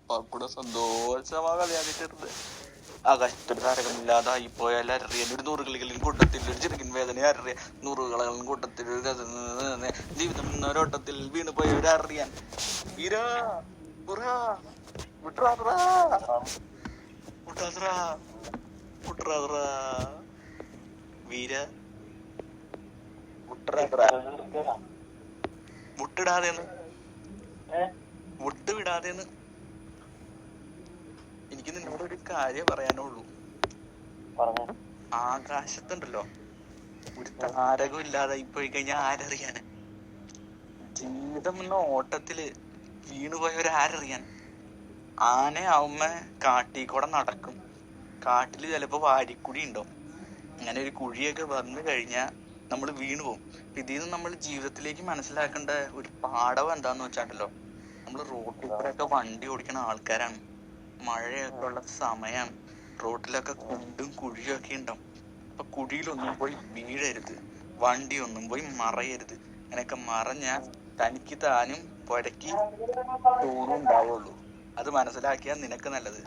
കൂടെ സന്തോഷമാ കളിയാക്കിട്ടിരുന്നത്. ആകാശത്തൊരു താരകമില്ലാതായി പോയാൽ അറിയാൻ ഒരു 100 കളികളിൽ കൂട്ടത്തിൽ ഒരു ചെറുകിൻ വേദന അറിയാൻ 100 കളികളിൽ കൂട്ടത്തിൽ ഒരു ജീവിതം ഒരോട്ടത്തിൽ വീണ് പോയവരറിയാൻ വീരാ പുറാ മുട്രാ വീര മുട്ടിടാതെന്ന് വിടാതെന്ന്. എനിക്ക് നിന്നോടൊരു കാര്യം പറയാനുള്ളൂ. ആകാശത്തുണ്ടല്ലോ ഒരു താരകം ഇല്ലാതെ പോയി കഴിഞ്ഞാൽ ആരറിയാൻ? ജീവിതം എന്ന ഓട്ടത്തില് വീണുപോയവരാരറിയാൻ? ആനയാവുമ്പ കാട്ടിക്കൂടെ നടക്കും. കാട്ടില് ചിലപ്പോ വാരിക്കുഴി ഉണ്ടാവും. അങ്ങനെ ഒരു കുഴിയൊക്കെ വന്നു കഴിഞ്ഞാൽ നമ്മൾ വീണു പോകും. ഇതിന്ന് നമ്മൾ ജീവിതത്തിലേക്ക് മനസ്സിലാക്കേണ്ട ഒരു പാഠം എന്താന്ന് വെച്ചാണ്ടല്ലോ, നമ്മൾ റോഡിൽ കൂടെയൊക്കെ വണ്ടി ഓടിക്കുന്ന ആൾക്കാരാണ്. മഴയൊക്കെ ഉള്ള സമയമാണ്. റോഡിലൊക്കെ കുണ്ടും കുഴിയും ഒക്കെ ഉണ്ടാവും. അപ്പൊ കുഴിയിലൊന്നും പോയി വീഴരുത്, വണ്ടിയൊന്നും പോയി മറയരുത്. അങ്ങനെയൊക്കെ മറഞ്ഞാൽ തനിക്ക് താനും പുരക്കി ടൂറും ഉണ്ടാവുള്ളൂ. അത് മനസ്സിലാക്കിയാൽ നിനക്ക് നല്ലത്.